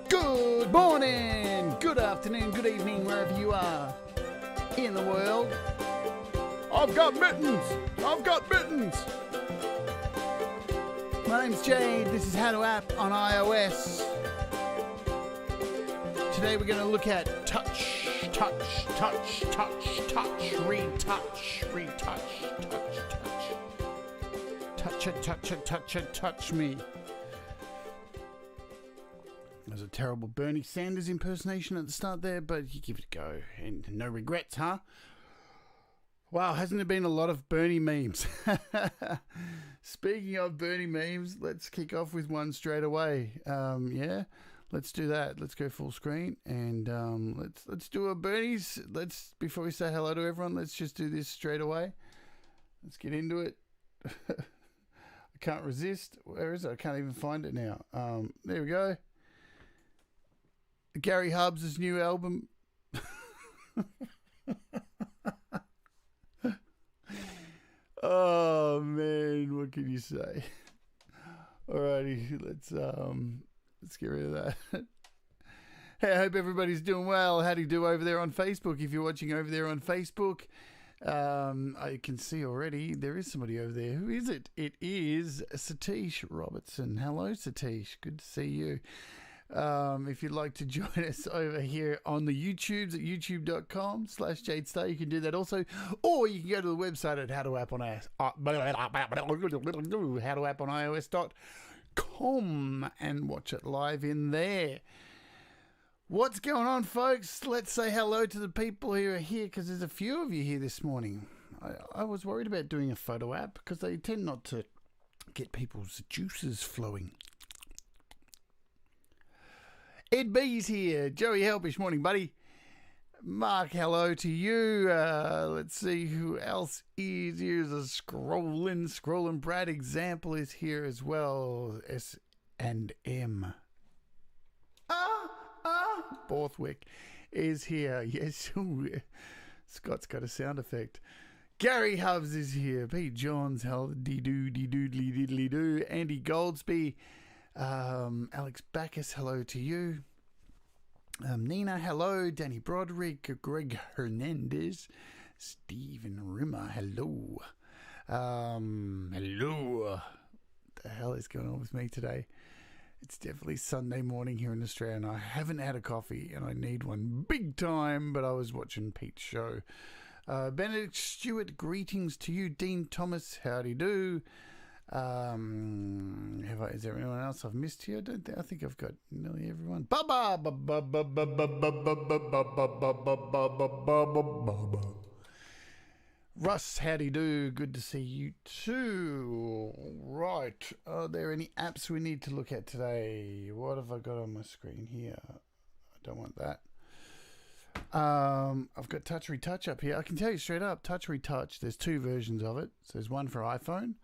Good morning, good afternoon, good evening, wherever you are in the world. I've got mittens! I've got mittens! My name's Jade. This is How to App on iOS. Today we're going to look at touch me. There's a terrible Bernie Sanders impersonation at the start there, but you give it a go. And no regrets, huh? Wow, hasn't there been a lot of Bernie memes? Speaking of Bernie memes, let's kick off with one straight away. Yeah, let's do that. Let's go full screen and let's do a Bernie's. Before we say hello to everyone, let's just do this straight away. Let's get into it. I can't resist. Where is it? I can't even find it now. There we go. Gary Hubbs' new album. Oh man, what can you say? Alrighty, let's get rid of that. Hey, I hope everybody's doing well. How do you do over there on Facebook? If you're watching over there on Facebook, I can see already there is somebody over there. Who is it? It is Satish Robertson. Hello, Satish. Good to see you. If you'd like to join us over here on the YouTubes at youtube.com/Jade Starr, you can do that also, or you can go to the website at howtoappios.com and watch it live in there. What's going on, folks? Let's say hello to the people who are here, because there's a few of you here this morning. I was worried about doing a photo app because they tend not to get people's juices flowing. Ed B's here. Joey Helpish, morning, buddy. Mark, hello to you. Let's see who else is. Here's a scrolling. Brad Example is here as well. S&M. Borthwick is here. Yes. Scott's got a sound effect. Gary Hubbs is here. Pete Johns, hello. Dee-doo. Andy Goldsby. Alex Backus, hello to you. Nina, hello. Danny Broderick, Greg Hernandez, Stephen Rimmer, hello. Hello. What the hell is going on with me today? It's definitely Sunday morning here in Australia, and I haven't had a coffee, and I need one big time, but I was watching Pete's show. Benedict Stewart, greetings to you. Dean Thomas, howdy do. Is there anyone else I've missed here? I think I've got nearly everyone. Russ, howdy do. Good to see you too. Right. Are there any apps we need to look at today? What have I got on my screen here? I don't want that. I've got TouchRetouch up here. I can tell you straight up, TouchRetouch, there's two versions of it. So there's one for iPhone,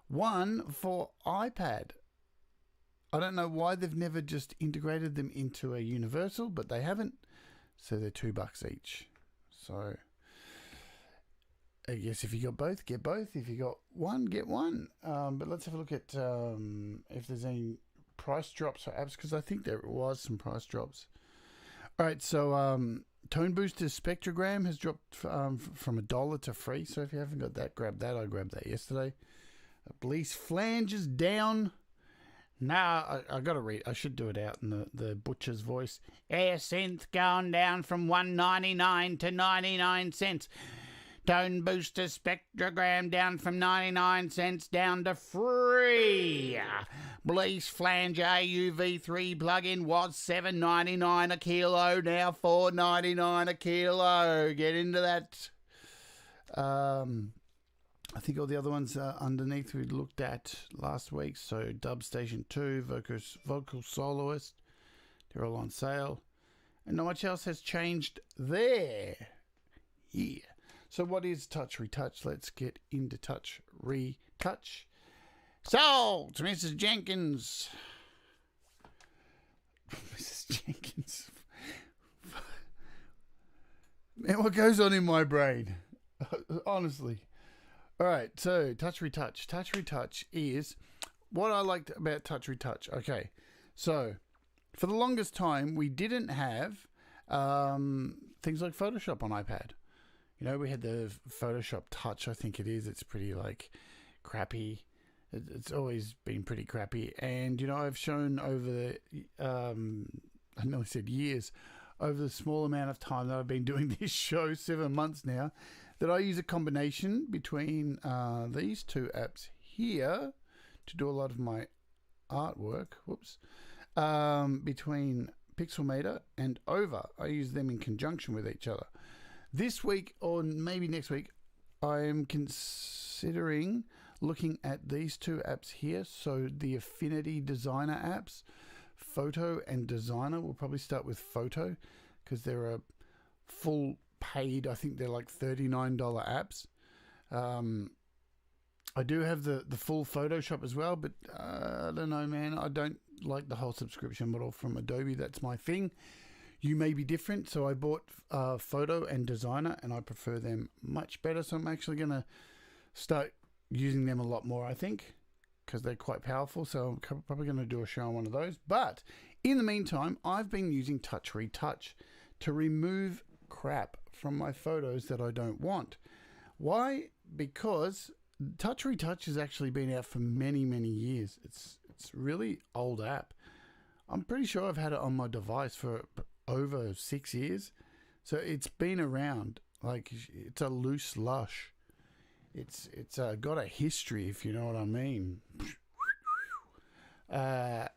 one for iPad. I don't know why they've never just integrated them into a universal, but they haven't. So they're $2 each. So I guess if you got both, get both. If you got one, get one. But let's have a look at if there's any price drops for apps, because I think there was some price drops. All right, so Tone Booster Spectrogram has dropped from $1 to free. So if you haven't got that, grab that. I grabbed that yesterday. Bleach Flanges down. Nah, I got to read. I should do it out in the butcher's voice. Air Synth going down from $1.99 to 99 cents. Tone Booster Spectrogram down from 99 cents down to free. Bleach Flange AUV3 plug-in was $7.99 a kilo, now $4.99 a kilo. Get into that. I think all the other ones underneath we looked at last week. So Dub Station 2, Vocal Soloist, they're all on sale. And not much else has changed there. Yeah. So what is TouchRetouch? Let's get into TouchRetouch. Sold to Mrs. Jenkins. Mrs. Jenkins. Man, what goes on in my brain? Honestly. All right, so TouchRetouch. TouchRetouch is what I liked about TouchRetouch. Okay, so for the longest time, we didn't have things like Photoshop on iPad. You know, we had the Photoshop Touch, I think it is. It's pretty, like, crappy. It's always been pretty crappy. And, you know, I've shown over the, I nearly said years, over the small amount of time that I've been doing this show, 7 months now, that I use a combination between these two apps here to do a lot of my artwork. Whoops. Between Pixelmator and Over. I use them in conjunction with each other. This week, or maybe next week, I am considering looking at these two apps here. So the Affinity Designer apps, Photo and Designer. We'll probably start with Photo because they're a full paid, I think they're like $39 apps. I do have the full Photoshop as well, but I don't know, man. I don't like the whole subscription model from Adobe. That's my thing. You may be different. So I bought Photo and Designer, and I prefer them much better. So I'm actually going to start using them a lot more, I think, because they're quite powerful. So I'm probably going to do a show on one of those. But in the meantime, I've been using TouchRetouch to remove crap from my photos that I don't want. Why? Because TouchRetouch has actually been out for many, many years. It's really old app. I'm pretty sure I've had it on my device for over 6 years. So it's been around. Like, it's a loose lush. It's got a history, if you know what I mean. And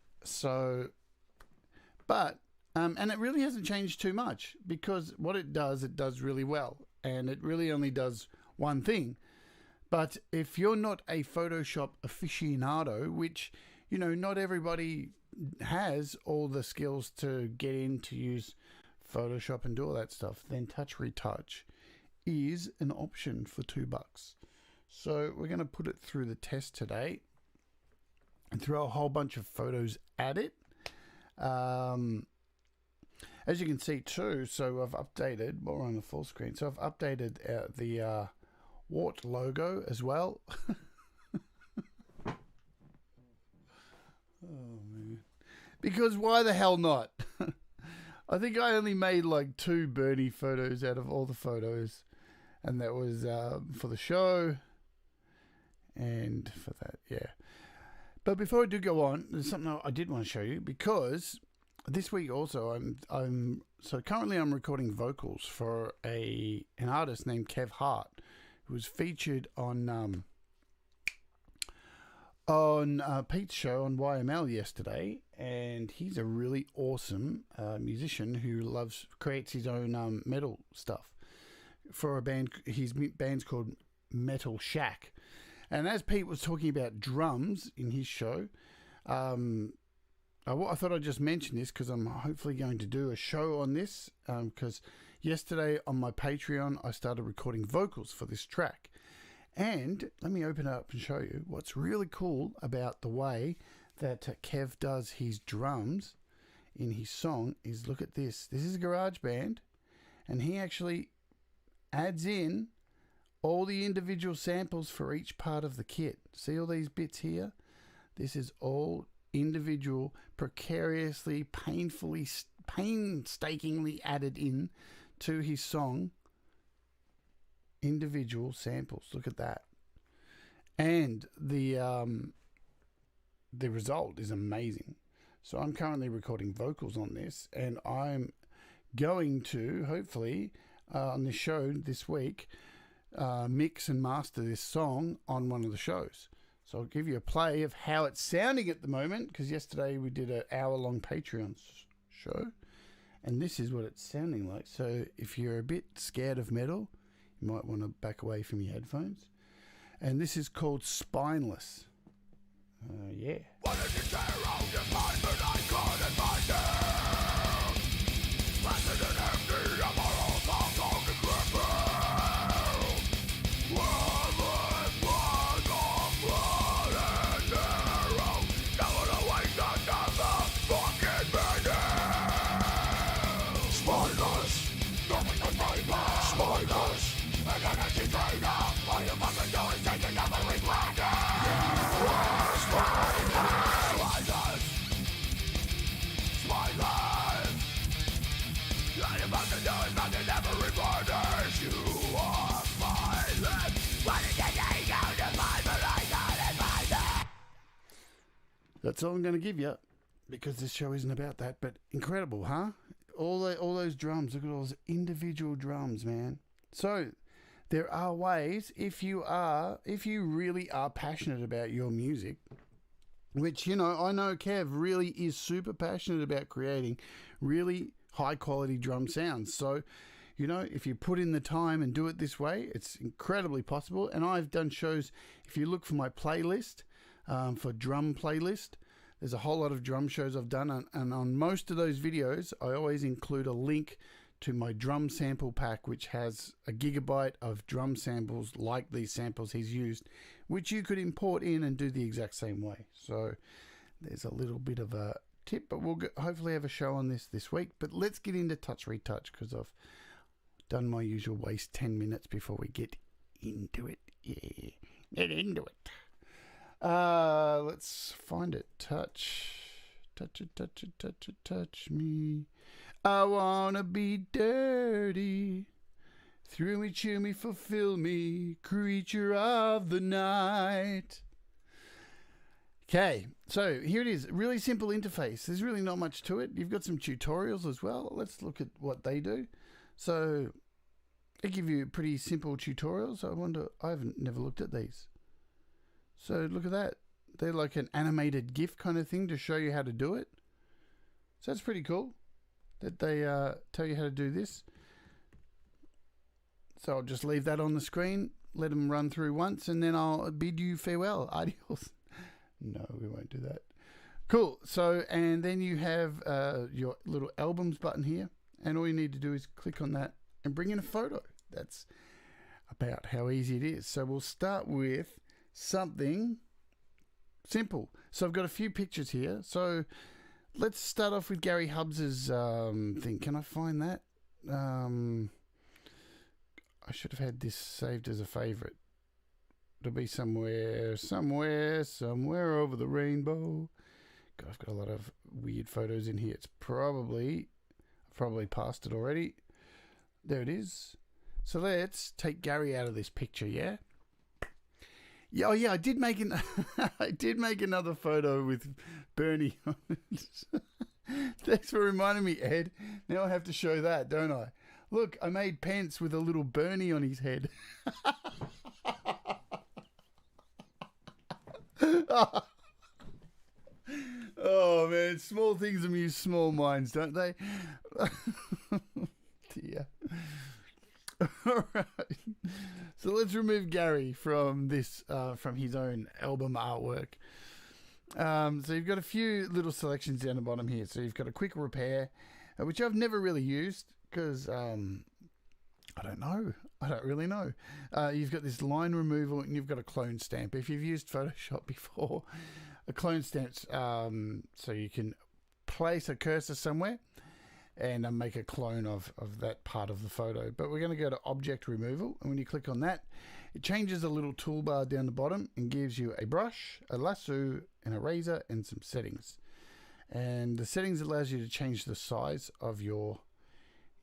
it really hasn't changed too much, because what it does really well. And it really only does one thing. But if you're not a Photoshop aficionado, which, you know, not everybody has all the skills to get in to use Photoshop and do all that stuff, then TouchRetouch is an option for $2. So we're going to put it through the test today and throw a whole bunch of photos at it. As you can see too, so I've updated, well, we're on the full screen, so I've updated the Wart logo as well. Oh man, because why the hell not? I think I only made like 2 Bernie photos out of all the photos, and that was for the show and for that, yeah. But before I do go on, there's something I did want to show you, because this week also I'm currently I'm recording vocals for an artist named Kev Hart, who was featured on Pete's show on YML yesterday, and he's a really awesome musician who creates his own metal stuff for a band. His band's called Metal Shack. And as Pete was talking about drums in his show, I thought I'd just mention this because I'm hopefully going to do a show on this, because yesterday on my Patreon I started recording vocals for this track. And let me open it up and show you what's really cool about the way that Kev does his drums in his song is, look at this. This is GarageBand, and he actually adds in all the individual samples for each part of the kit. See all these bits here? This is all individual, precariously, painstakingly added in to his song. Individual samples. Look at that. And the result is amazing. So I'm currently recording vocals on this, and I'm going to hopefully on this show this week mix and master this song on one of the shows. So I'll give you a play of how it's sounding at the moment, because yesterday we did an hour-long Patreon show, and this is what it's sounding like. So if you're a bit scared of metal, you might want to back away from your headphones. And this is called Spineless. Yeah. Why did you stay around and find that I couldn't find it? Placid and empty, I'm all thoughts on the cripple. Where it was all blood and arrow, now in a way that never fucking made it. Spineless, nothing can break me. Spineless. An energy drainer. All you fucking do is take it up and regret it. Spineless. That's all I'm going to give you, because this show isn't about that. But incredible, huh? All those drums. Look at all those individual drums, man. So there are ways, if you really are passionate about your music, which, you know, I know Kev really is super passionate about creating really high quality drum sounds. So, you know, if you put in the time and do it this way, it's incredibly possible. And I've done shows, if you look for my playlist, for drum playlist, there's a whole lot of drum shows I've done. And on most of those videos, I always include a link to my drum sample pack, which has a gigabyte of drum samples like these samples he's used, which you could import in and do the exact same way. So there's a little bit of a tip, but we'll hopefully have a show on this week. But let's get into TouchRetouch, because I've done my usual waste 10 minutes before we get into it. Yeah, get into it. Let's find it. Touch me. I wanna be dirty. Through me, chew me, fulfill me, creature of the night. Okay, so here it is. Really simple interface. There's really not much to it. You've got some tutorials as well. Let's look at what they do. So they give you pretty simple tutorials. I've never looked at these. So look at that. They're like an animated GIF kind of thing to show you how to do it. So that's pretty cool that they tell you how to do this. So I'll just leave that on the screen, let them run through once, and then I'll bid you farewell. Adios. No, we won't do that. Cool. So, and then you have your little albums button here, and all you need to do is click on that and bring in a photo. That's about how easy it is. So we'll start with something simple. So I've got a few pictures here. So let's start off with Gary Hubbs's thing. Can I find that? I should have had this saved as a favorite. It'll be somewhere over the rainbow. God, I've got a lot of weird photos in here. I've probably passed it already. There it is. So let's take Gary out of this picture, yeah? Yeah, oh yeah, I did make another photo with Bernie on it. Thanks for reminding me, Ed. Now I have to show that, don't I? Look, I made pants with a little Bernie on his head. Oh man, small things amuse small minds, don't they? Dear. All right. So let's remove Gary from this, from his own album artwork. So you've got a few little selections down the bottom here. So you've got a quick repair, which I've never really used because I don't know. I don't really know. You've got this line removal and you've got a clone stamp. If you've used Photoshop before, a clone stamp, so you can place a cursor somewhere and make a clone of that part of the photo. But we're going to go to object removal, and when you click on that, it changes a little toolbar down the bottom and gives you a brush, a lasso, an eraser, and some settings. And the settings allows you to change the size of your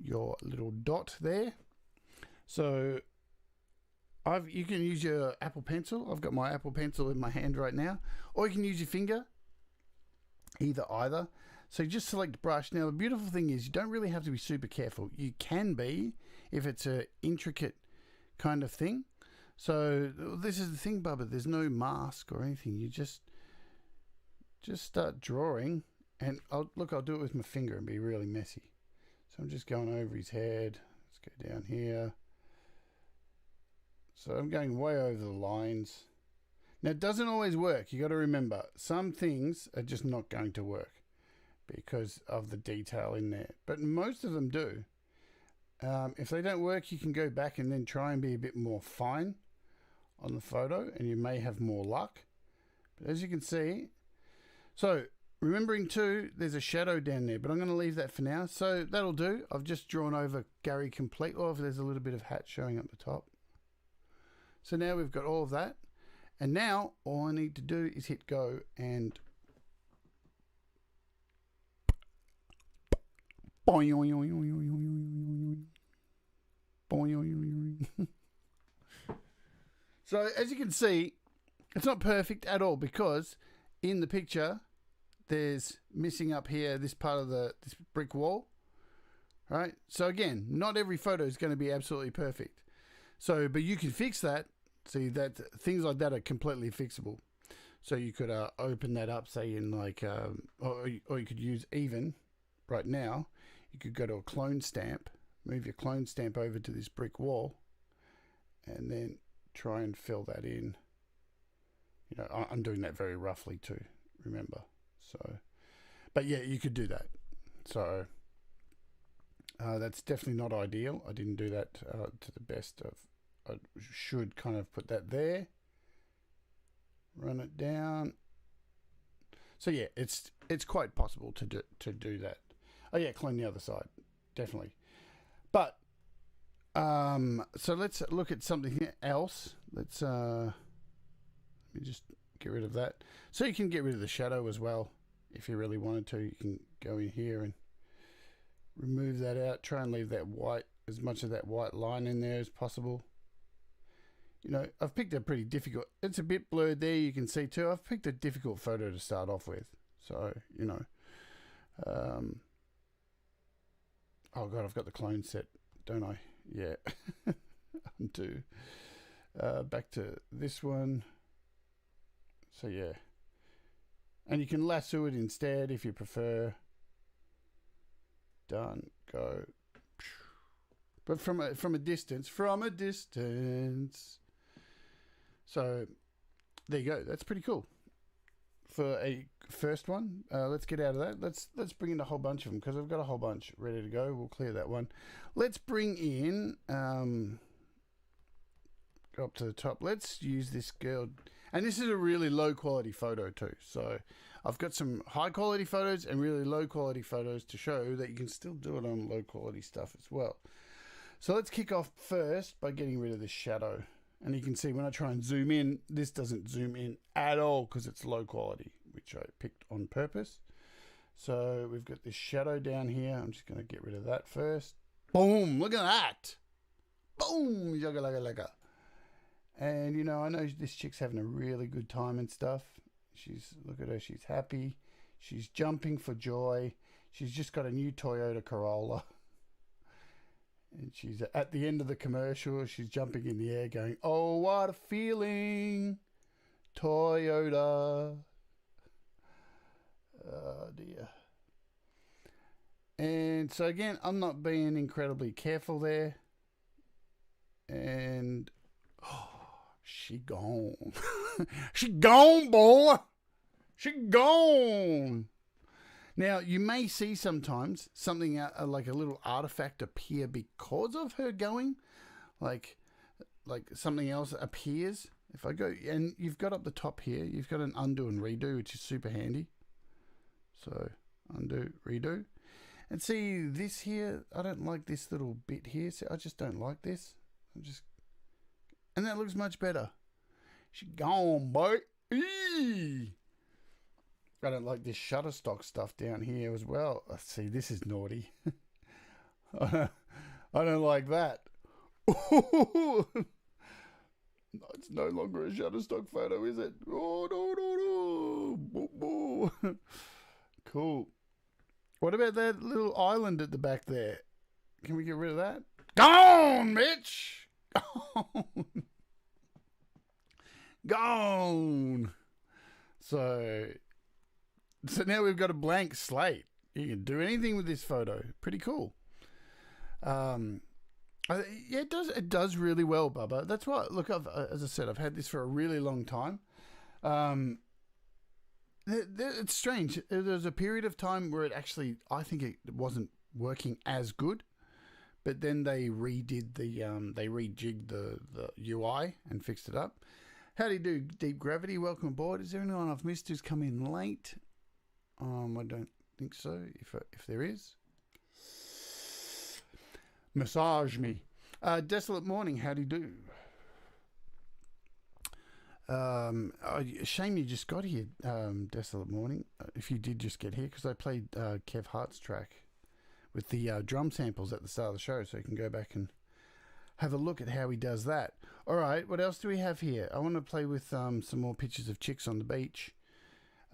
little dot there. So you can use your Apple Pencil. I've got my Apple Pencil in my hand right now, or you can use your finger. Either. So you just select brush. Now the beautiful thing is you don't really have to be super careful. You can be if it's a intricate kind of thing. So this is the thing, Bubba. There's no mask or anything. You just start drawing, and I'll do it with my finger and be really messy. So I'm just going over his head. Let's go down here. So I'm going way over the lines. Now it doesn't always work. You got to remember, some things are just not going to work because of the detail in there, but most of them do. If they don't work, you can go back and then try and be a bit more fine on the photo, and you may have more luck. But as you can see, so remembering too, there's a shadow down there, but I'm going to leave that for now. So that'll do. I've just drawn over Gary complete. Oh, there's a little bit of hat showing up the top. So now we've got all of that, and now all I need to do is hit go and so as you can see, it's not perfect at all because in the picture there's missing up here this part of this brick wall, right? So again, not every photo is going to be absolutely perfect. So, but you can fix that. See that things like that are completely fixable. So you could open that up, say in like, or you could use even right now. You could go to a clone stamp, move your clone stamp over to this brick wall, and then try and fill that in. You know, I'm doing that very roughly too, remember. So, but yeah, you could do that. So that's definitely not ideal. I didn't do that to the best of. I should kind of put that there. Run it down. So yeah, it's quite possible to do that. Oh yeah, clone the other side, definitely. But so let's look at something else. Let's let me just get rid of that. So you can get rid of the shadow as well if you really wanted to. You can go in here and remove that out. Try and leave that white, as much of that white line in there as possible. You know, I've picked a pretty difficult, it's a bit blurred there, you can see too. I've picked a difficult photo to start off with. So, you know, oh God, I've got the clone set, don't I? Yeah. Undo. Back to this one. So yeah. And you can lasso it instead if you prefer. Done. Go. But from a distance. So there you go. That's pretty cool for a first one. Let's get out of that. Let's bring in a whole bunch of them because I've got a whole bunch ready to go. We'll clear that one. Let's bring in go up to the top. Let's use this girl, and this is a really low quality photo too. So I've got some high quality photos and really low quality photos to show that you can still do it on low quality stuff as well. So let's kick off first by getting rid of this shadow. And you can see when I try and zoom in, this doesn't zoom in at all because it's low quality, which I picked on purpose. So we've got this shadow down here. I'm just going to get rid of that first. Boom! Look at that! Boom! Yaga. And, you know, I know this chick's having a really good time and stuff. Look at her, she's happy. She's jumping for joy. She's just got a new Toyota Corolla. And she's at the end of the commercial. She's jumping in the air going, oh, what a feeling, Toyota. Oh, dear. And so, again, I'm not being incredibly careful there. And, oh, she gone. She gone, boy. She gone. Now, you may see sometimes something like a little artifact appear because of her going. Like something else appears. If I go, and you've got up the top here, you've got an undo and redo, which is super handy. So, undo, redo. And see this here, I don't like this little bit here. See, I just don't like this. And that looks much better. She gone, boy. Eee! I don't like this Shutterstock stuff down here as well. See, this is naughty. I don't like that. It's no longer a Shutterstock photo, is it? Oh, no. Boo, boo. Cool. What about that little island at the back there? Can we get rid of that? Gone, bitch! Gone. Gone. So now we've got a blank slate. You can do anything with this photo. Pretty cool. Yeah, it does really well, Bubba. That's why. Look, as I said, I've had this for a really long time. It's strange. There was a period of time where I think it wasn't working as good, but then they rejigged the UI and fixed it up. How do you do, Deep Gravity? Welcome aboard. Is there anyone I've missed who's come in late? I don't think so. If there is, massage me. Desolate Morning. How do you do? Shame you just got here, Desolate Morning. If you did just get here, because I played Kev Hart's track with the drum samples at the start of the show, so you can go back and have a look at how he does that. All right, what else do we have here? I want to play with some more pictures of chicks on the beach.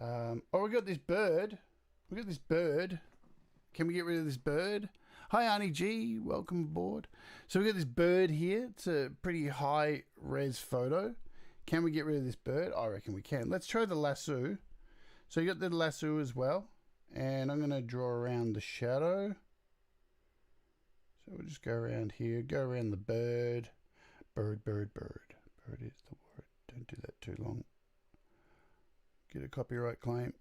Oh, we got this bird. We got this bird. Can we get rid of this bird? Hi, Arnie G. Welcome aboard. So we got this bird here. It's a pretty high res photo. Can we get rid of this bird? I reckon we can. Let's try the lasso. So you got the lasso as well. And I'm going to draw around the shadow. So we'll just go around here. Go around the bird. Bird, bird, bird. Bird is the word. Don't do that too long. Get a copyright claim.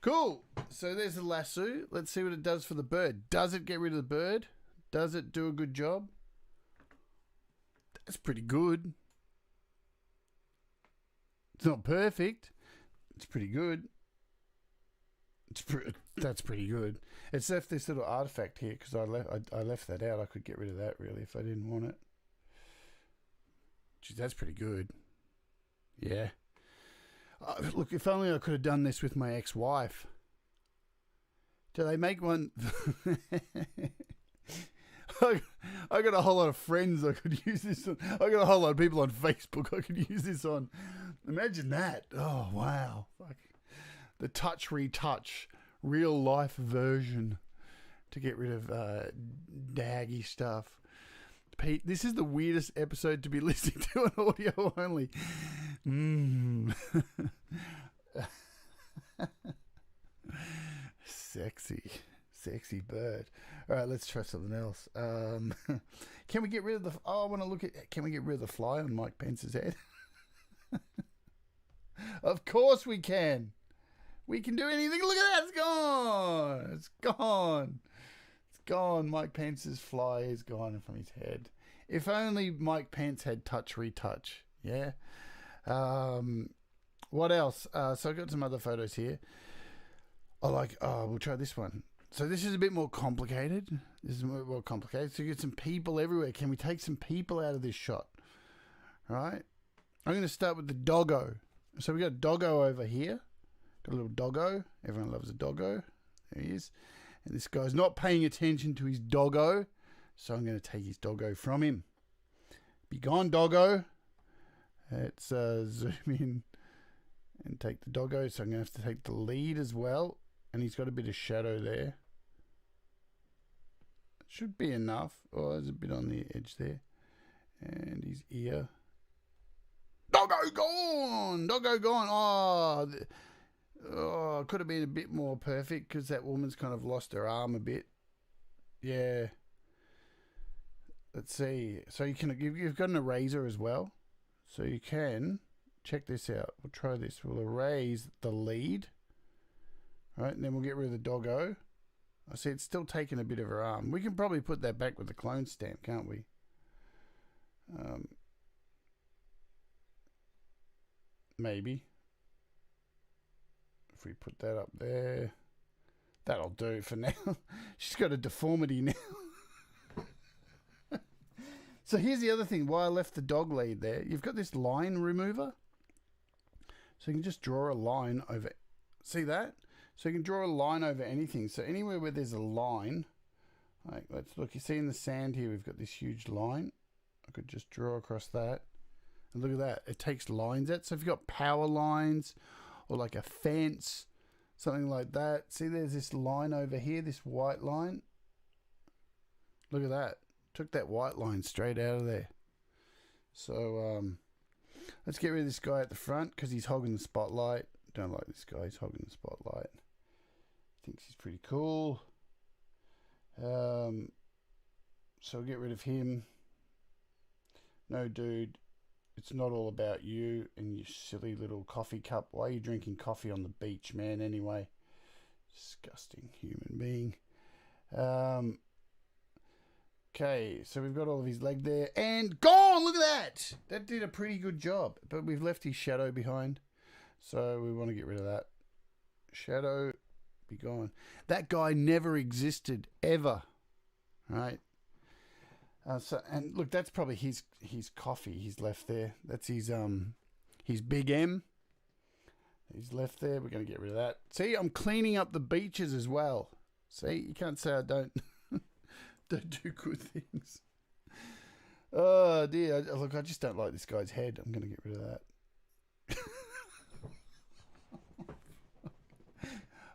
Cool. So there's the lasso. Let's see what it does for the bird. Does it get rid of the bird? Does it do a good job? That's pretty good. It's not perfect. It's pretty good. That's pretty good. It's left this little artifact here because I left that out. I could get rid of that really if I didn't want it. Geez, that's pretty good. Yeah. Look, if only I could have done this with my ex-wife. Do they make one? I got a whole lot of friends I could use this on. I got a whole lot of people on Facebook I could use this on. Imagine that. Oh, wow. Fuck. The TouchRetouch real life version to get rid of daggy stuff. Pete, this is the weirdest episode to be listening to on audio only. Sexy bird. All right, let's try something else. Can we get rid of the? Oh, I want to look at. Can we get rid of the fly on Mike Pence's head? Of course we can. We can do anything. Look at that. It's gone. It's gone. It's gone. Mike Pence's fly is gone from his head. If only Mike Pence had TouchRetouch. Yeah. What else? So I've got some other photos here. We'll try this one. So this is a bit more complicated. This is more complicated. So you get some people everywhere. Can we take some people out of this shot? All right. I'm going to start with the doggo. So we got a doggo over here. Got a little doggo. Everyone loves a doggo. There he is. And this guy's not paying attention to his doggo. So I'm going to take his doggo from him. Be gone, doggo. Let's zoom in and take the doggo. So I'm going to have to take the lead as well. And he's got a bit of shadow there. Should be enough. Oh, there's a bit on the edge there. And his ear. Doggo gone! Doggo gone! Oh, could have been a bit more perfect because that woman's kind of lost her arm a bit. Yeah. Let's see. So you've got an eraser as well. So you can check this out. We'll try this. We'll erase the lead. Right, and then we'll get rid of the doggo. I see it's still taking a bit of her arm. We can probably put that back with the clone stamp, can't we? Maybe. If we put that up there. That'll do for now. She's got a deformity now. So here's the other thing. Why I left the dog lead there. You've got this line remover. So you can just draw a line over. See that? So you can draw a line over anything. So anywhere where there's a line. Like, let's look. You see in the sand here, we've got this huge line. I could just draw across that. And look at that. It takes lines out. So if you've got power lines or like a fence, something like that. See, there's this line over here, this white line. Look at that. Took that white line straight out of there. So let's get rid of this guy at the front because he's hogging the spotlight. Don't like this guy. He's hogging the spotlight. Thinks he's pretty cool. So we'll get rid of him. No, dude. It's not all about you and your silly little coffee cup. Why are you drinking coffee on the beach, man, anyway? Disgusting human being. Okay, so we've got all of his leg there. And gone! Look at that! That did a pretty good job. But we've left his shadow behind. So we want to get rid of that. Shadow, be gone. That guy never existed, ever. Right? And look, that's probably his coffee he's left there. That's his Big M. He's left there. We're going to get rid of that. See, I'm cleaning up the beaches as well. See, you can't say I don't don't do good things. Oh dear. Look, I just don't like this guy's head. I'm going to get rid of that.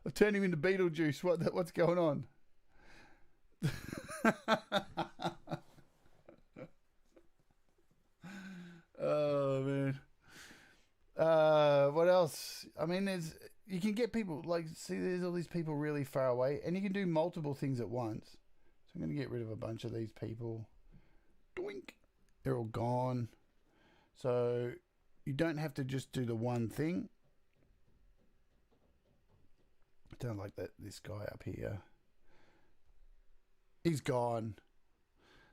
I've turned him into Beetlejuice. What's going on? Oh man. What else? I mean, you can get people there's all these people really far away, and you can do multiple things at once. So I'm going to get rid of a bunch of these people. Doink. They're all gone. So you don't have to just do the one thing. I don't like this guy up here. He's gone.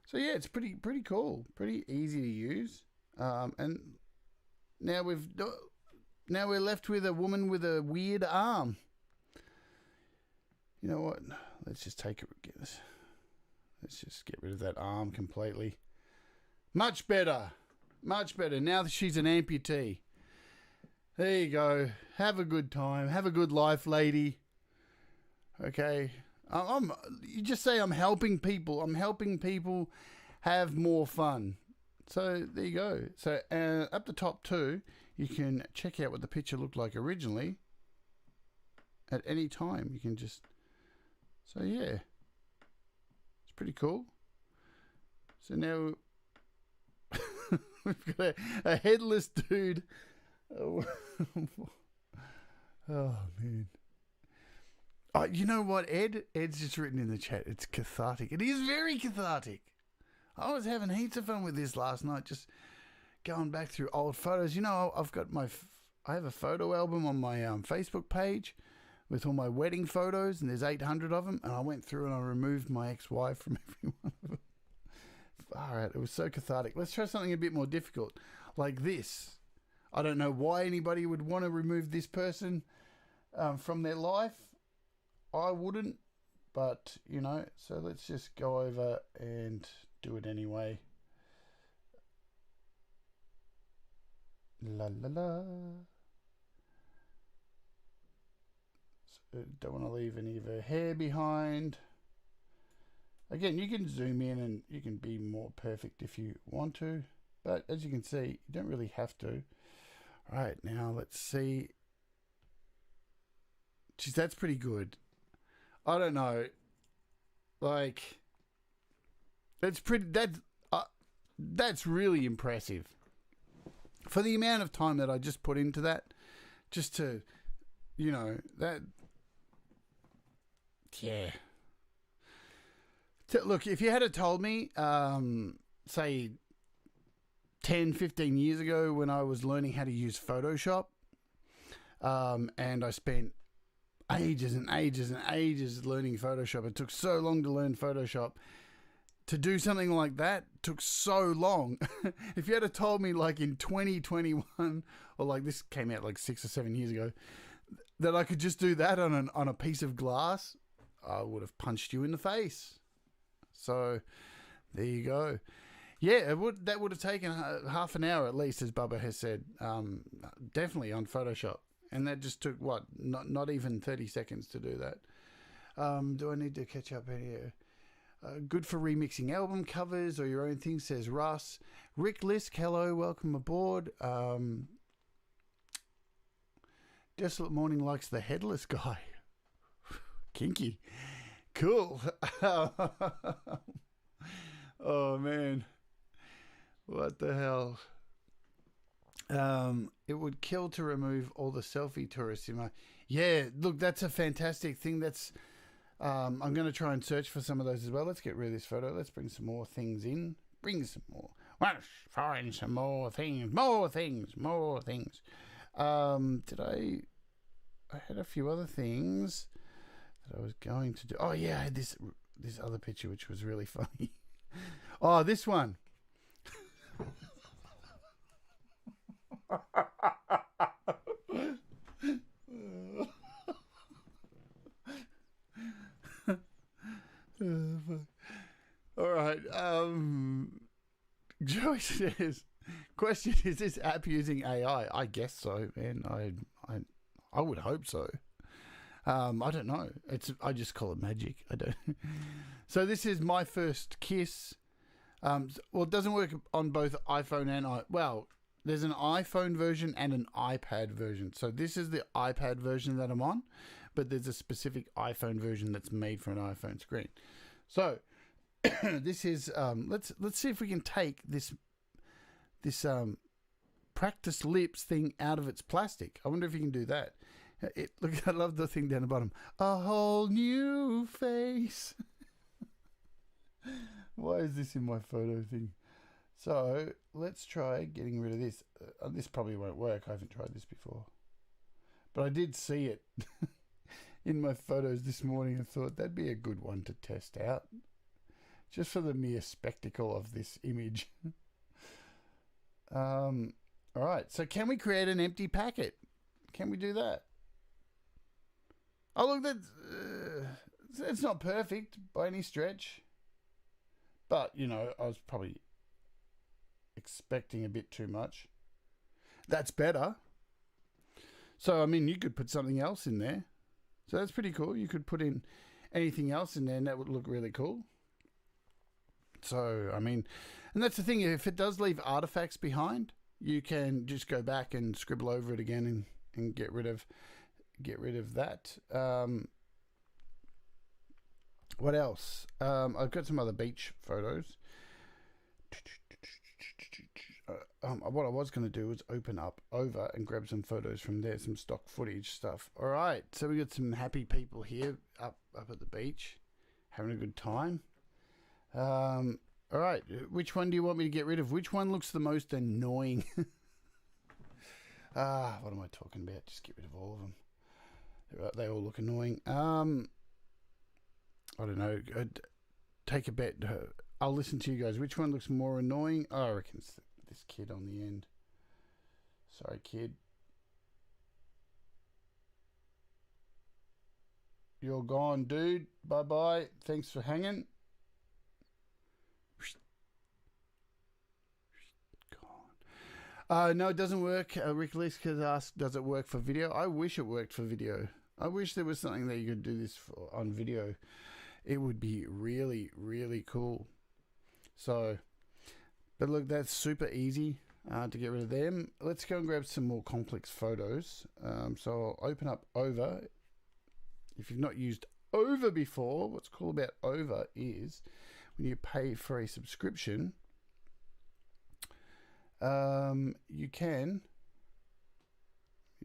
So yeah, it's pretty cool, pretty easy to use. And now we're left with a woman with a weird arm. You know what? Let's just take it. Let's just get rid of that arm completely. Much better. Much better. Now that she's an amputee. There you go. Have a good time. Have a good life, lady. Okay. You just say I'm helping people. I'm helping people have more fun. So there you go. So up the top too, you can check out what the picture looked like originally. At any time, you can just. So yeah, it's pretty cool. So now we've got a headless dude. Oh, oh man. Oh, you know what, Ed? Ed's just written in the chat. It's cathartic. It is very cathartic. I was having heaps of fun with this last night, just going back through old photos. You know, I have a photo album on my Facebook page with all my wedding photos, and there's 800 of them. And I went through and I removed my ex-wife from every one of them. All right, it was so cathartic. Let's try something a bit more difficult, like this. I don't know why anybody would want to remove this person from their life. I wouldn't, but you know, so let's just go over and do it anyway. La la la. So don't want to leave any of her hair behind. Again, you can zoom in and you can be more perfect if you want to, but as you can see, you don't really have to. All right, now let's see. Geez, that's pretty good. I don't know. Like, that's really impressive. For the amount of time that I just put into that, just to, you know, that, yeah. Look, if you had told me, say, 10, 15 years ago when I was learning how to use Photoshop, and I spent ages and ages and ages learning Photoshop. It took so long to learn Photoshop. To do something like that took so long. If you had told me like in 2021, or like this came out like 6 or 7 years ago, that I could just do that on a piece of glass, I would have punched you in the face. So there you go. Yeah, that would have taken half an hour at least, as Bubba has said. Definitely on Photoshop. And that just took, what, not even 30 seconds to do that. Do I need to catch up here? Good for remixing album covers or your own thing, says Russ. Rick Lisk, hello, welcome aboard. Desolate Morning likes the headless guy. Kinky. Cool. Oh, man. What the hell? It would kill to remove all the selfie tourists. Yeah, look, that's a fantastic thing. That's I'm going to try and search for some of those as well. Let's get rid of this photo. Let's bring some more things in. Bring some more. Let's find some more things. More things. More things. I had a few other things that I was going to do. Oh yeah, I had this other picture which was really funny. Oh, this one. All right. Joyce says, question, is this app using AI? I guess so, man. I would hope so. I don't know. I just call it magic. I don't. So this is My First Kiss. Well, it doesn't work on both iPhone and there's an iPhone version and an iPad version. So this is the iPad version that I'm on, but there's a specific iPhone version that's made for an iPhone screen. So this is let's see if we can take this practice lips thing out of its plastic. I wonder if you can do that. Look, I love the thing down the bottom. A whole new face. Why is this in my photo thing? So let's try getting rid of this. This probably won't work. I haven't tried this before. But I did see it in my photos this morning and thought that'd be a good one to test out. Just for the mere spectacle of this image. All right. So can we create an empty packet? Can we do that? Oh, look, it's not perfect by any stretch. But, you know, I was probably expecting a bit too much. That's better. So, I mean, you could put something else in there. So that's pretty cool. You could put in anything else in there and that would look really cool. So, I mean, and that's the thing. If it does leave artifacts behind, you can just go back and scribble over it again and get rid of that. What else? I've got some other beach photos. What I was going to do was open up over and grab some photos from there, some stock footage stuff. All right, so we got some happy people here up at the beach, having a good time. All right, which one do you want me to get rid of? Which one looks the most annoying? What am I talking about? Just get rid of all of them. They all look annoying. I don't know. Take a bet. I'll listen to you guys. Which one looks more annoying? Oh, I reckon it's this kid on the end. Sorry, kid. You're gone, dude. Bye-bye. Thanks for hanging. No, it doesn't work. Rick Lisk asked, does it work for video? I wish it worked for video. I wish there was something that you could do this on video. It would be really, really cool. So, but look, that's super easy to get rid of them. Let's go and grab some more complex photos. So I'll open up Over. If you've not used Over before, what's cool about Over is when you pay for a subscription, you can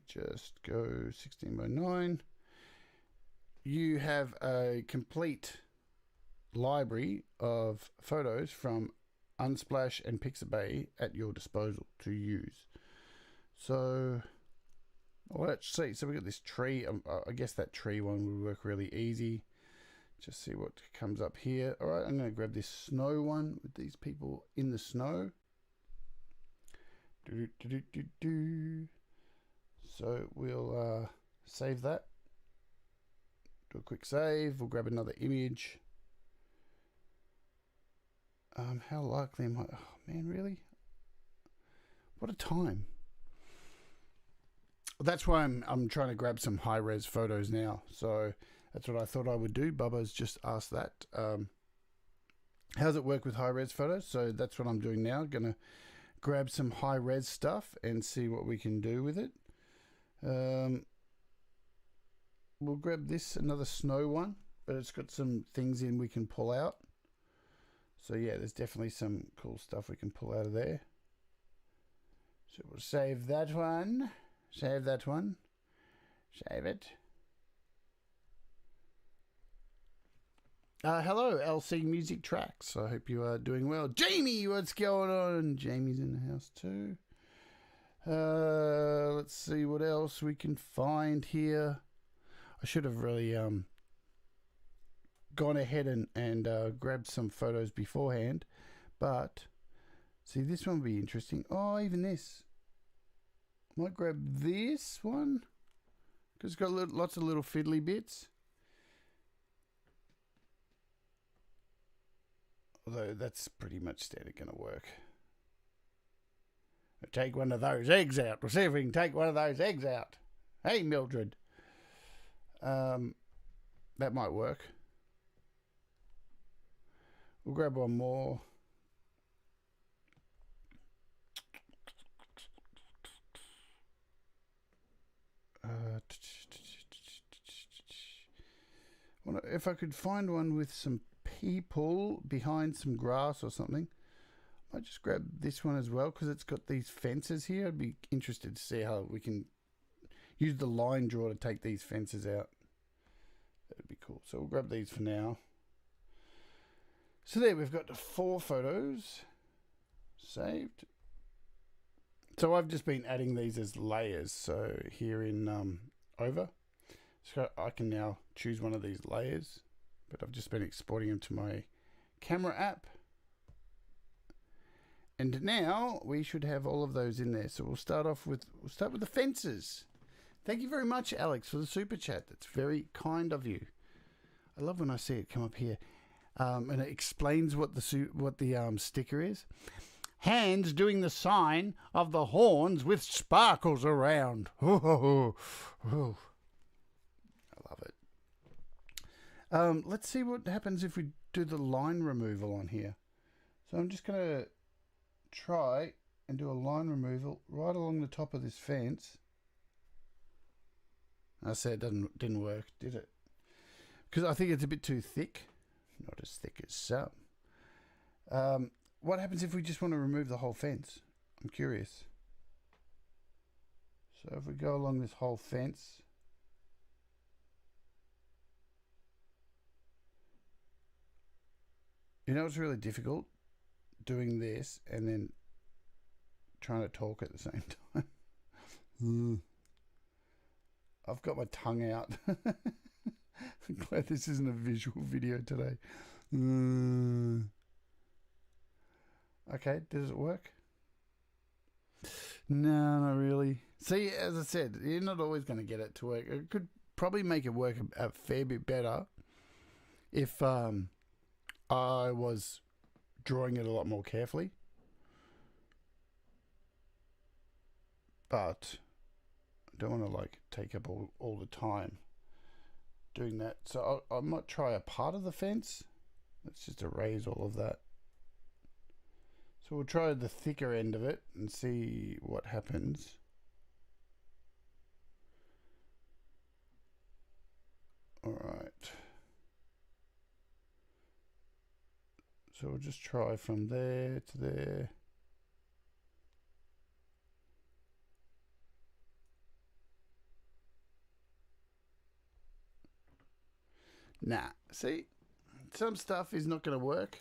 just go 16:9. You have a complete library of photos from Unsplash and Pixabay at your disposal to use. So let's see. So we got this tree. I guess that tree one would work really easy. Just see what comes up here. All right, I'm going to grab this snow one with these people in the snow. So we'll save that. Do a quick save. We'll grab another image. How likely am I? Oh man, really? What a time! That's why I'm trying to grab some high res photos now. So that's what I thought I would do. Bubba's just asked that. How does it work with high res photos? So that's what I'm doing now. Gonna grab some high res stuff and see what we can do with it. We'll grab this, another snow one, but it's got some things in we can pull out. So yeah, there's definitely some cool stuff we can pull out of there. So we'll save that one, save that one, save it. Hello, LC Music Tracks. I hope you are doing well. Jamie, what's going on? Jamie's in the house too. Let's see what else we can find here. I should have really gone ahead and grabbed some photos beforehand. But, see, this one would be interesting. Oh, even this. Might grab this one. Because it's got lots of little fiddly bits. Although that's pretty much standard going to work. I'll take one of those eggs out. We'll see if we can take one of those eggs out. Hey, Mildred. That might work. We'll grab one more. If I could find one with some people behind some grass or something, I might just grab this one as well because it's got these fences here. I'd be interested to see how we can use the line draw to take these fences out. That'd be cool. So we'll grab these for now. So there, we've got the 4 photos saved. So I've just been adding these as layers. So here in Over, so I can now choose one of these layers, but I've just been exporting them to my camera app. And now we should have all of those in there. So we'll start with the fences. Thank you very much, Alex, for the super chat. That's very kind of you. I love when I see it come up here, and it explains what the sticker is. Hands doing the sign of the horns with sparkles around. Oh, I love it. Let's see what happens if we do the line removal on here. So I'm just going to try and do a line removal right along the top of this fence. I said it didn't work, did it? Because I think it's a bit too thick. Not as thick as some. What happens if we just want to remove the whole fence? I'm curious. So if we go along this whole fence, you know, it's really difficult doing this and then trying to talk at the same time. I've got my tongue out. I'm glad this isn't a visual video today. Okay, does it work? No, not really. See, as I said, you're not always going to get it to work. It could probably make it work a fair bit better if I was drawing it a lot more carefully. But I don't want to like take up all the time doing that. So I might try a part of the fence. Let's just erase all of that. So we'll try the thicker end of it and see what happens. All right. So we'll just try from there to there. Nah, see, some stuff is not going to work.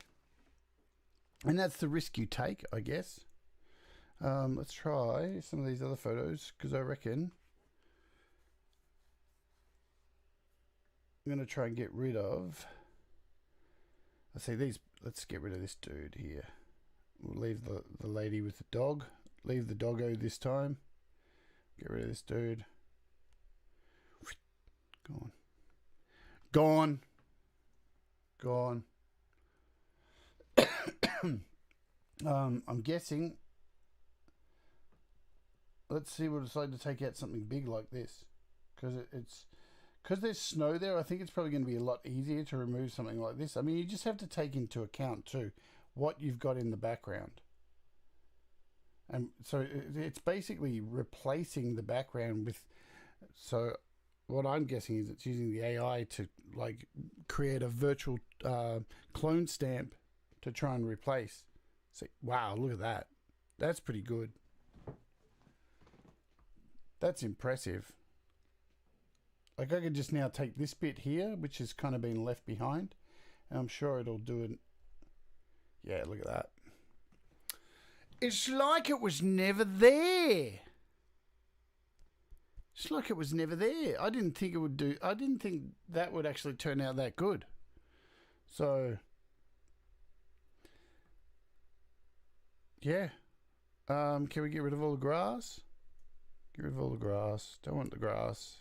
And that's the risk you take, I guess. Let's try some of these other photos, because I reckon I'm going to try and get rid of... I see these. Let's get rid of this dude here. We'll leave the lady with the dog. Leave the doggo this time. Get rid of this dude. Gone. Gone. Gone. I'm guessing. Let's see. We'll decide to take out something big like this, because there's snow there. I think it's probably going to be a lot easier to remove something like this. I mean, you just have to take into account too what you've got in the background, and so it's basically replacing the background with. So what I'm guessing is it's using the AI to like create a virtual clone stamp to try and replace. See, wow, look at that. That's pretty good. That's impressive. Like I could just now take this bit here, which has kind of been left behind, and I'm sure it'll do it. Yeah, look at that. It's like it was never there. It's like it was never there. I didn't think it would do. I didn't think that would actually turn out that good. So, yeah. Can we get rid of all the grass? Get rid of all the grass. Don't want the grass.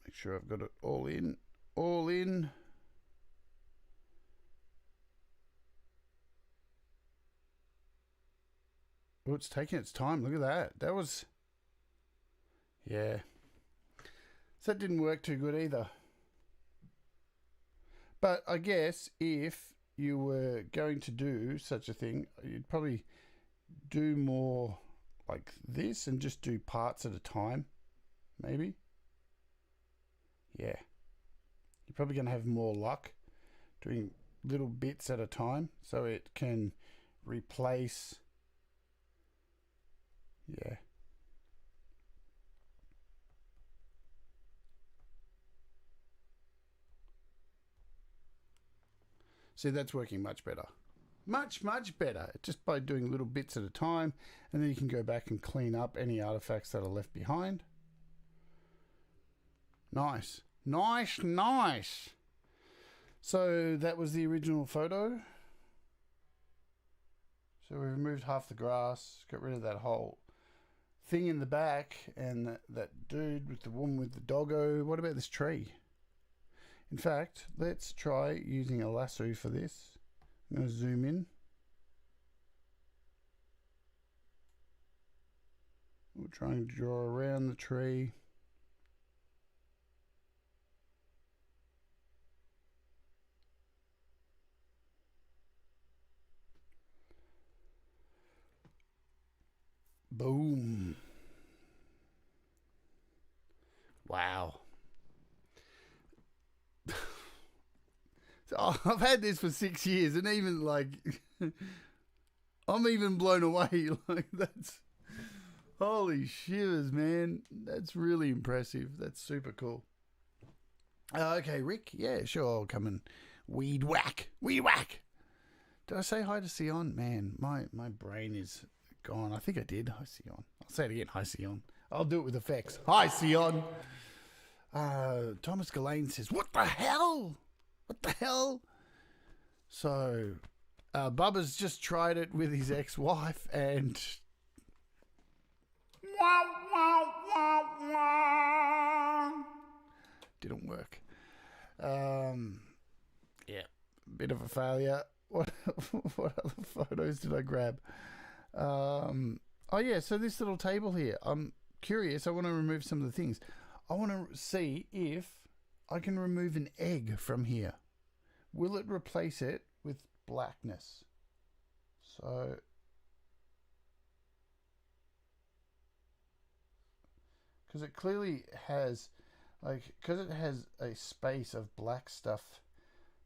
Make sure I've got it all in. All in. Oh, it's taking its time. Look at that. That was... Yeah. So that didn't work too good either. But I guess if you were going to do such a thing, you'd probably do more like this and just do parts at a time, maybe. Yeah. You're probably going to have more luck doing little bits at a time so it can replace. Yeah. See, that's working much better. Much better. Just by doing little bits at a time, and then you can go back and clean up any artifacts that are left behind. Nice. So that was the original photo. So we removed half the grass, got rid of that whole thing in the back, and that dude with the woman with the doggo. What about this tree? In fact, let's try using a lasso for this. I'm going to zoom in. We'll try and draw around the tree. Boom. Wow. So I've had this for 6 years, and even like, I'm even blown away. Like, that's, holy shivers, man. That's really impressive. That's super cool. Okay, Rick. Yeah, sure. I'll come and weed whack. Did I say hi to Sion? Man, my brain is gone. I think I did. Hi, Sion. I'll say it again. Hi, Sion. I'll do it with effects. Hi, Sion. Thomas Gillane says, what the hell? So, Bubba's just tried it with his ex-wife and... didn't work. Yeah, bit of a failure. What other photos did I grab? Oh yeah, so this little table here. I'm curious. I want to remove some of the things. I want to see if I can remove an egg from here. Will it replace it with blackness? So, because it clearly has, like, because it has a space of black stuff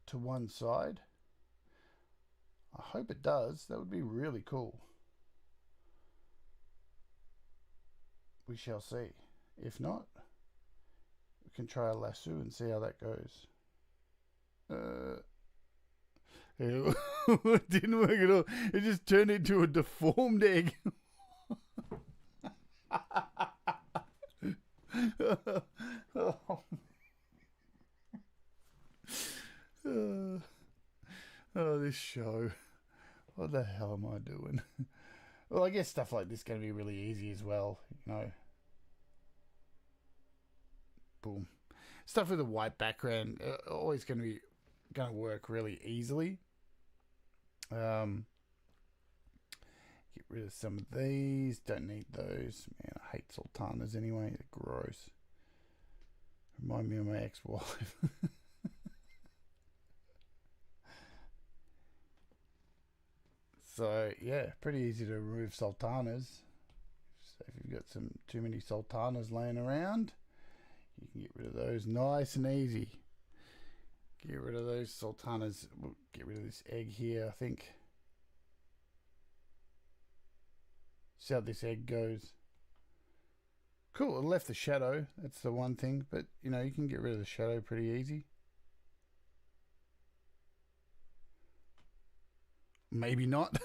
to one side. I hope it does. That would be really cool. We shall see. If not, we can try a lasso and see how that goes. It didn't work at all. It just turned into a deformed egg. Oh, this show. What the hell am I doing? Well, I guess stuff like this is going to be really easy as well, you know. Boom. Stuff with a white background always going to work really easily. Get rid of some of these. Don't need those. Man, I hate sultanas anyway. They're gross. Remind me of my ex-wife. So, yeah, pretty easy to remove sultanas. So if you've got too many sultanas laying around, you can get rid of those nice and easy. Get rid of those sultanas. We'll get rid of this egg here, I think. See how this egg goes. Cool, it left the shadow. That's the one thing. But, you know, you can get rid of the shadow pretty easy. Maybe not.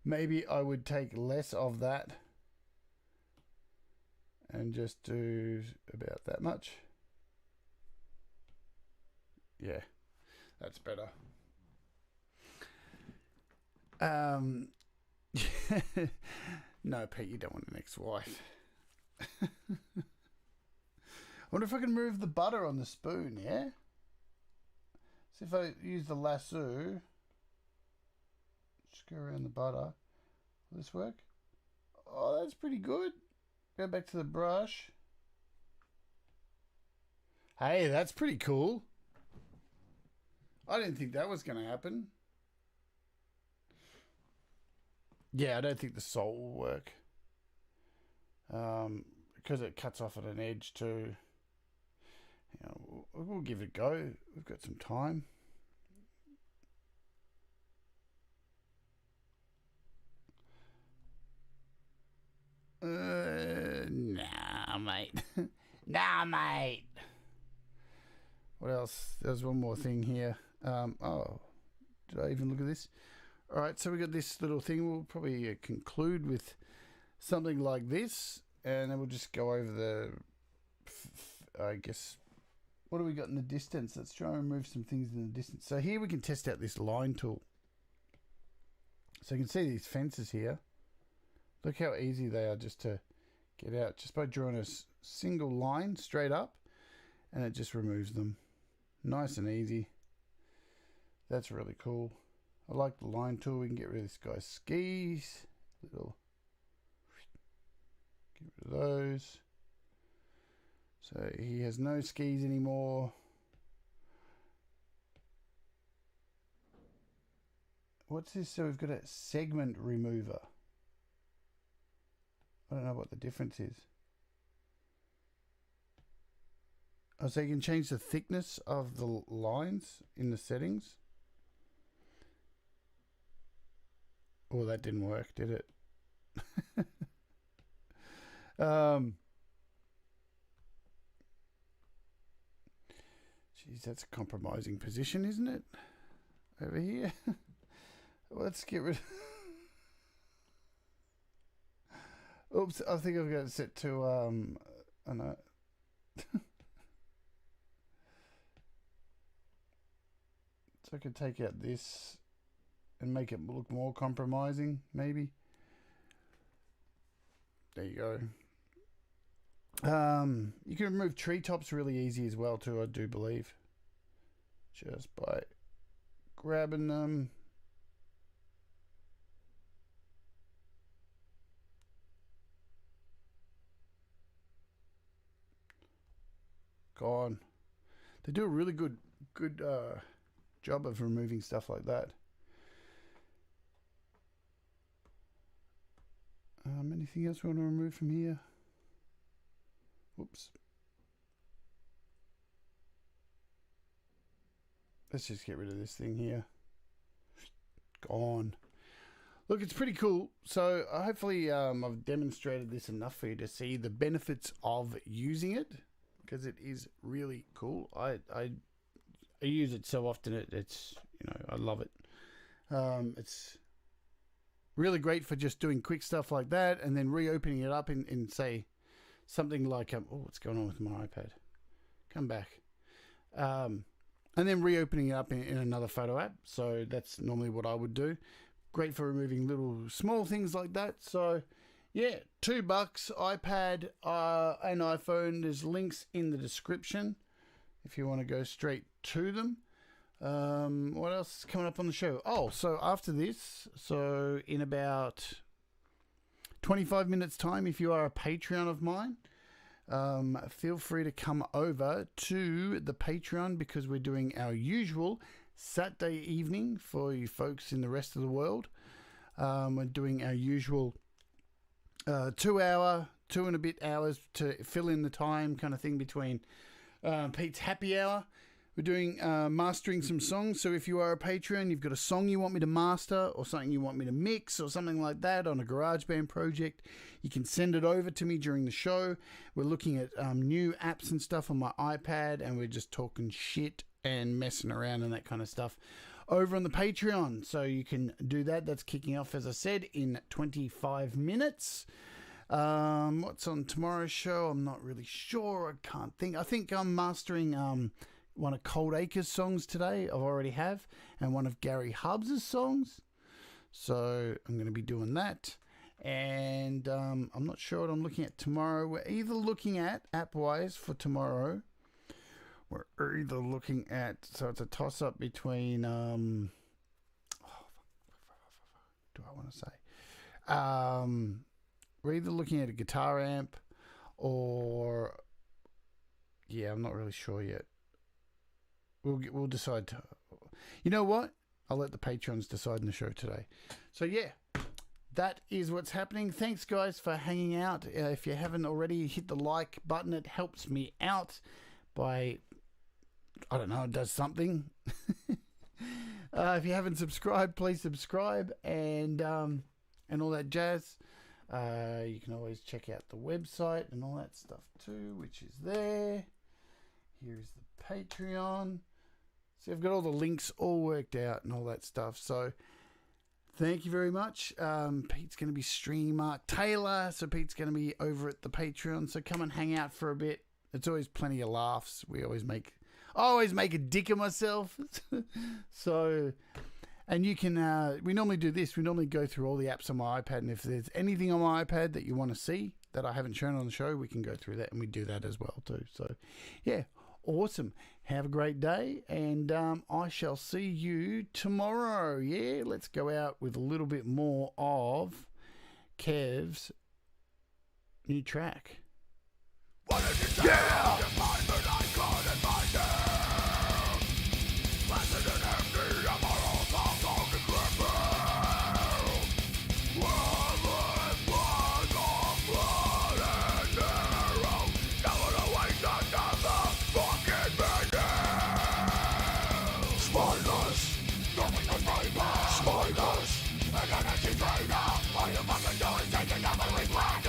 Maybe I would take less of that and just do about that much. Yeah, that's better. No, Pete, you don't want an ex-wife. I wonder if I can move the butter on the spoon, yeah? So if I use the lasso, just go around the butter. Will this work? Oh, that's pretty good. Go back to the brush. Hey, that's pretty cool. I didn't think that was going to happen. Yeah, I don't think the salt will work. Because it cuts off at an edge too. You know, we'll give it a go. We've got some time. Nah, mate. Nah, mate. What else? There's one more thing here. Oh, did I even look at this? All right, so we got this little thing. We'll probably conclude with something like this, and then we'll just go over the, I guess, what do we got in the distance? Let's try and remove some things in the distance. So here we can test out this line tool. So you can see these fences here. Look how easy they are just to get out, just by drawing a single line straight up, and it just removes them. Nice and easy. That's really cool. I like the line tool. We can get rid of this guy's skis. Get rid of those. So he has no skis anymore. What's this? So we've got a segment remover. I don't know what the difference is. Oh, so you can change the thickness of the lines in the settings. Oh, that didn't work, did it? Geez, that's a compromising position, isn't it? Over here. Let's get rid of... Oops, I think I've got it set to, I know. So I could take out this and make it look more compromising, maybe. There you go. You can remove treetops really easy as well too, I do believe. Just by grabbing them. Gone. They do a really good job of removing stuff like that. Anything else we want to remove from here? Whoops. Let's just get rid of this thing here. Gone. Look, it's pretty cool. So hopefully I've demonstrated this enough for you to see the benefits of using it, because it is really cool. I use it so often. It's, you know, I love it. It's really great for just doing quick stuff like that, and then reopening it up in say something like oh, what's going on with my iPad? Come back. And then reopening it up in another photo app. So that's normally what I would do. Great for removing little small things like that. So yeah, $2, iPad and iPhone. There's links in the description if you want to go straight to them. What else is coming up on the show? Oh, so after this, so in about 25 minutes time, if you are a Patreon of mine, feel free to come over to the Patreon, because we're doing our usual Saturday evening for you folks in the rest of the world. We're doing our usual 2 and a bit hours to fill in the time kind of thing between Pete's happy hour. We're doing mastering some songs. So if you are a Patreon, you've got a song you want me to master, or something you want me to mix, or something like that on a GarageBand project, you can send it over to me during the show. We're looking at new apps and stuff on my iPad, and we're just talking shit and messing around and that kind of stuff over on the Patreon. So you can do that. That's kicking off, as I said, in 25 minutes. What's on tomorrow's show? I'm not really sure. I can't think. I think I'm mastering one of Cold Acre's songs today. I already have. And one of Gary Hubbs' songs. So I'm going to be doing that. And I'm not sure what I'm looking at tomorrow. We're either looking at, app-wise for tomorrow, we're either looking at, so it's a toss-up between, do I want to say? We're either looking at a guitar amp or, yeah, I'm not really sure yet. We'll decide. You know what? I'll let the patrons decide in the show today. So yeah, that is what's happening. Thanks, guys, for hanging out. If you haven't already, hit the like button. It helps me out by, I don't know, it does something. If you haven't subscribed, please subscribe and all that jazz. You can always check out the website and all that stuff too, which is there. Here's the Patreon. So I've got all the links all worked out and all that stuff. So thank you very much. Pete's going to be streaming Mark Taylor. So Pete's going to be over at the Patreon. So come and hang out for a bit. It's always plenty of laughs. I always make a dick of myself. So, and you can, we normally do this. We normally go through all the apps on my iPad. And if there's anything on my iPad that you want to see that I haven't shown on the show, we can go through that. And we do that as well too. So yeah, awesome. Have a great day. And I shall see you tomorrow. Yeah, let's go out with a little bit more of Kev's new track. Yeah! Spiders, an energy drainer. All you fucking do is taking up and replanting.